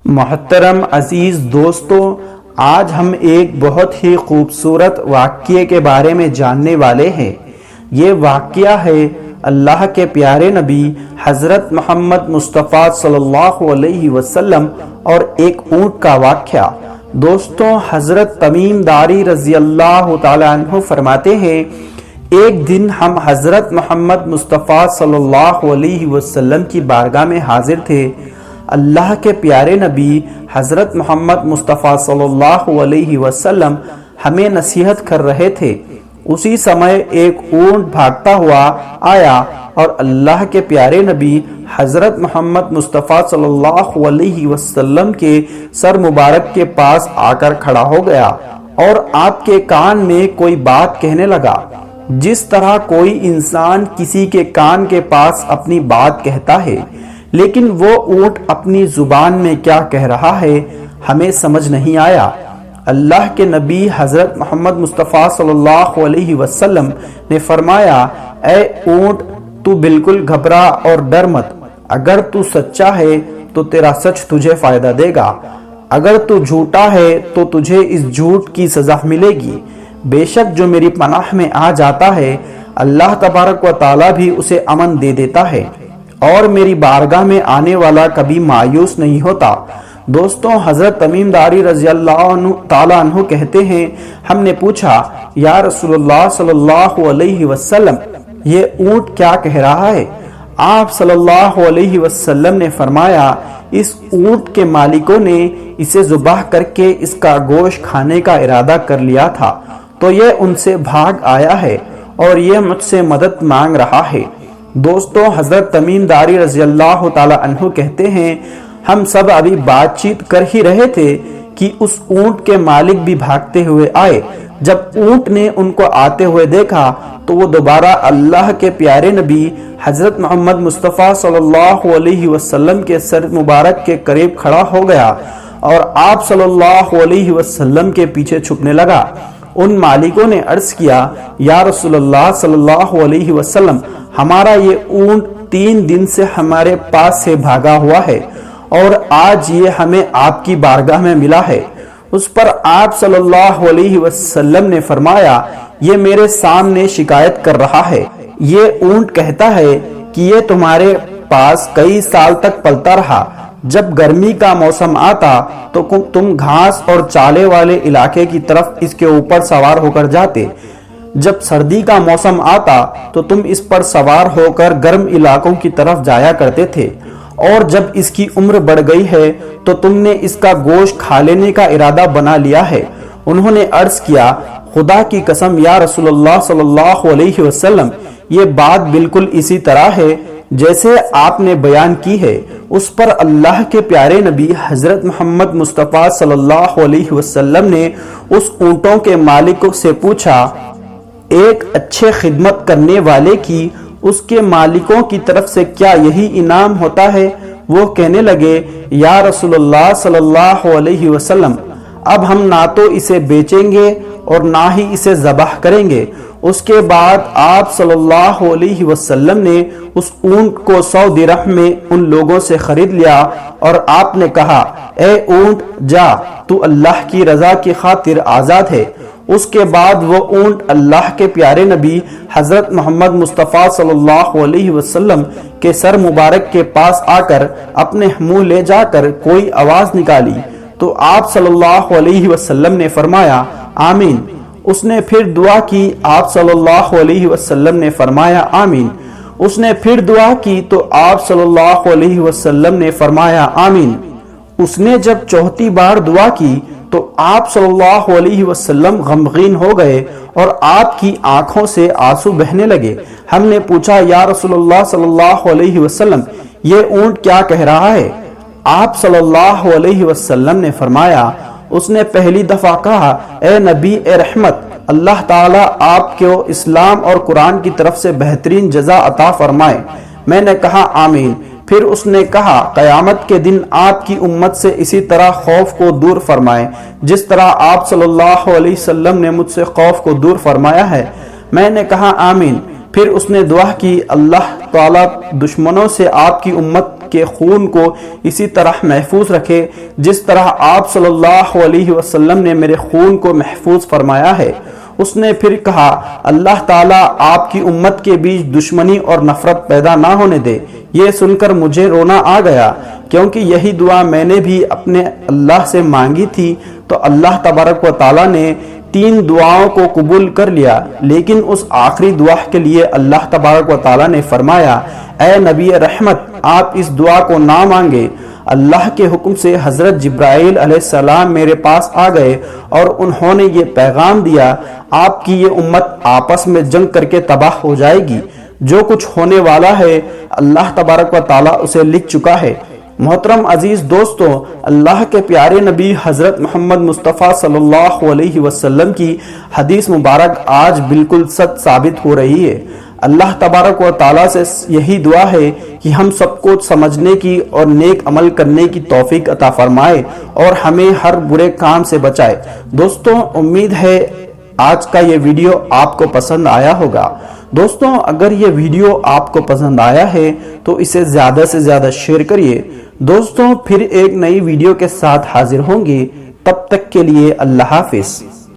محترم عزیز دوستو، آج ہم ایک بہت ہی خوبصورت واقعے کے بارے میں جاننے والے ہیں۔ یہ واقعہ ہے اللہ کے پیارے نبی حضرت محمد مصطفیٰ صلی اللہ علیہ وسلم اور ایک اونٹ کا واقعہ۔ دوستو، حضرت تمیم داری رضی اللہ تعالیٰ عنہ فرماتے ہیں، ایک دن ہم حضرت محمد مصطفیٰ صلی اللہ علیہ وسلم کی بارگاہ میں حاضر تھے۔ اللہ کے پیارے نبی حضرت محمد مصطفیٰ صلی اللہ علیہ وسلم ہمیں نصیحت کر رہے تھے۔ اسی سمے ایک اونٹ بھاگتا ہوا آیا اور اللہ کے پیارے نبی حضرت محمد مصطفیٰ صلی اللہ علیہ وسلم کے سر مبارک کے پاس آ کر کھڑا ہو گیا اور آپ کے کان میں کوئی بات کہنے لگا، جس طرح کوئی انسان کسی کے کان کے پاس اپنی بات کہتا ہے، لیکن وہ اونٹ اپنی زبان میں کیا کہہ رہا ہے ہمیں سمجھ نہیں آیا۔ اللہ کے نبی حضرت محمد مصطفیٰ صلی اللہ علیہ وسلم نے فرمایا، اے اونٹ، تو بالکل گھبرا اور ڈر مت۔ اگر تو سچا ہے تو تیرا سچ تجھے فائدہ دے گا، اگر تو جھوٹا ہے تو تجھے اس جھوٹ کی سزا ملے گی۔ بے شک جو میری پناہ میں آ جاتا ہے، اللہ تبارک و تعالیٰ بھی اسے امن دے دیتا ہے، اور میری بارگاہ میں آنے والا کبھی مایوس نہیں ہوتا۔ دوستوں، حضرت تمیم داری رضی اللہ تعالیٰ عنہ کہتے ہیں، ہم نے پوچھا، یا رسول اللہ صلی اللہ علیہ وسلم، یہ اونٹ کیا کہہ رہا ہے؟ آپ صلی اللہ علیہ وسلم نے فرمایا، اس اونٹ کے مالکوں نے اسے ذبح کر کے اس کا گوشت کھانے کا ارادہ کر لیا تھا، تو یہ ان سے بھاگ آیا ہے اور یہ مجھ سے مدد مانگ رہا ہے۔ دوستو، حضرت تمیم داری رضی اللہ تعالیٰ عنہ کہتے ہیں، ہم سب ابھی بات چیت کر ہی رہے تھے کہ اس اونٹ کے مالک بھی بھاگتے ہوئے آئے۔ جب اونٹ نے ان کو آتے ہوئے دیکھا تو وہ دوبارہ اللہ کے پیارے نبی حضرت محمد مصطفیٰ صلی اللہ علیہ وسلم کے سر مبارک کے قریب کھڑا ہو گیا اور آپ صلی اللہ علیہ وسلم کے پیچھے چھپنے لگا۔ ان مالکوں نے عرض کیا، یا رسول اللہ صلی اللہ علیہ وسلم، ہمارا یہ اونٹ 3 دن سے ہمارے پاس سے بھاگا ہوا ہے اور آج یہ ہمیں آپ کی بارگاہ میں ملا ہے۔ اس پر آپ صلی اللہ علیہ وسلم نے فرمایا، یہ میرے سامنے شکایت کر رہا ہے۔ یہ اونٹ کہتا ہے کہ یہ تمہارے پاس کئی سال تک پلتا رہا۔ جب گرمی کا موسم آتا تو تم گھاس اور چالے والے علاقے کی طرف اس کے اوپر سوار ہو کر جاتے، جب سردی کا موسم آتا تو تم اس پر سوار ہو کر گرم علاقوں کی طرف جایا کرتے تھے، اور جب اس کی عمر بڑھ گئی ہے تو تم نے اس کا گوشت کھا لینے کا ارادہ بنا لیا ہے۔ انہوں نے عرض کیا، خدا کی قسم یا رسول اللہ صلی اللہ علیہ وسلم، یہ بات بالکل اسی طرح ہے جیسے آپ نے بیان کی ہے۔ اس پر اللہ کے پیارے نبی حضرت محمد مصطفیٰ صلی اللہ علیہ وسلم نے اس اونٹوں کے مالک سے پوچھا، ایک اچھے خدمت کرنے والے کی اس کے مالکوں کی طرف سے کیا یہی انعام ہوتا ہے؟ وہ کہنے لگے، یا رسول اللہ صلی اللہ علیہ وسلم، اب ہم نہ تو اسے بیچیں گے اور نہ ہی اسے ذبح کریں گے۔ اس کے بعد آپ صلی اللہ علیہ وسلم نے اس اونٹ کو 100 درہم میں ان لوگوں سے خرید لیا اور آپ نے کہا، اے اونٹ، جا، تو اللہ کی رضا کی خاطر آزاد ہے۔ اس کے بعد وہ اونٹ اللہ کے پیارے نبی حضرت محمد مصطفیٰ صلی اللہ علیہ وسلم کے سر مبارک کے پاس آ کر اپنے منہ لے جا کر کوئی آواز نکالی تو آپ صلی اللہ علیہ وسلم نے فرمایا، آمین۔ اس نے پھر دعا کی، آپ صلی اللہ علیہ وسلم نے فرمایا، آمین۔ اس نے پھر دعا کی تو آپ صلی اللہ علیہ وسلم نے فرمایا، آمین۔ اس نے جب 4تھی بار دعا کی تو آپ صلی اللہ علیہ وسلم غمگین ہو گئے اور آپ کی آنکھوں سے آنسو بہنے لگے۔ ہم نے پوچھا، یا رسول اللہ صلی اللہ علیہ وسلم، یہ اونٹ کیا کہہ رہا ہے؟ آپ صلی اللہ علیہ وسلم نے فرمایا، اس نے پہلی دفعہ کہا، اے نبی اے رحمت، اللہ تعالیٰ آپ کو اسلام اور قرآن کی طرف سے بہترین جزا عطا فرمائے۔ میں نے کہا، آمین۔ پھر اس نے کہا، قیامت کے دن آپ کی امت سے اسی طرح خوف کو دور فرمائے جس طرح آپ صلی اللہ علیہ وسلم نے مجھ سے خوف کو دور فرمایا ہے۔ میں نے کہا، آمین۔ پھر اس نے دعا کی، اللہ تعالیٰ دشمنوں سے آپ کی امت کے خون کو اسی طرح محفوظ رکھے جس طرح آپ صلی اللہ علیہ وسلم نے میرے خون کو محفوظ فرمایا ہے۔ اس نے پھر کہا اللہ تعالیٰ آپ کی امت کے بیچ دشمنی اور نفرت پیدا نہ ہونے دے۔ یہ سن کر مجھے رونا آ گیا کیونکہ یہی دعا میں نے بھی اپنے اللہ سے مانگی تھی، تو اللہ تبارک و تعالیٰ نے 3 دعاؤں کو قبول کر لیا، لیکن اس آخری دعا کے لیے اللہ تبارک و تعالیٰ نے فرمایا اے نبی رحمت آپ اس دعا کو نہ مانگے۔ اللہ کے حکم سے حضرت جبرائیل علیہ السلام میرے پاس آ گئے اور انہوں نے یہ پیغام دیا آپ کی یہ امت آپس میں جنگ کر کے تباہ ہو جائے گی، جو کچھ ہونے والا ہے اللہ تبارک و تعالیٰ اسے لکھ چکا ہے۔ محترم عزیز دوستو، اللہ کے پیارے نبی حضرت محمد مصطفیٰ صلی اللہ علیہ وسلم کی حدیث مبارک آج بالکل سچ ثابت ہو رہی ہے۔ اللہ تبارک و تعالیٰ سے یہی دعا ہے کہ ہم سب کو سمجھنے کی اور نیک عمل کرنے کی توفیق عطا فرمائے اور ہمیں ہر برے کام سے بچائے۔ دوستوں، امید ہے آج کا یہ ویڈیو آپ کو پسند آیا ہوگا۔ دوستوں، اگر یہ ویڈیو آپ کو پسند آیا ہے تو اسے زیادہ سے زیادہ شیئر کریے۔ دوستوں، پھر ایک نئی ویڈیو کے ساتھ حاضر ہوں گے، تب تک کے لیے اللہ حافظ۔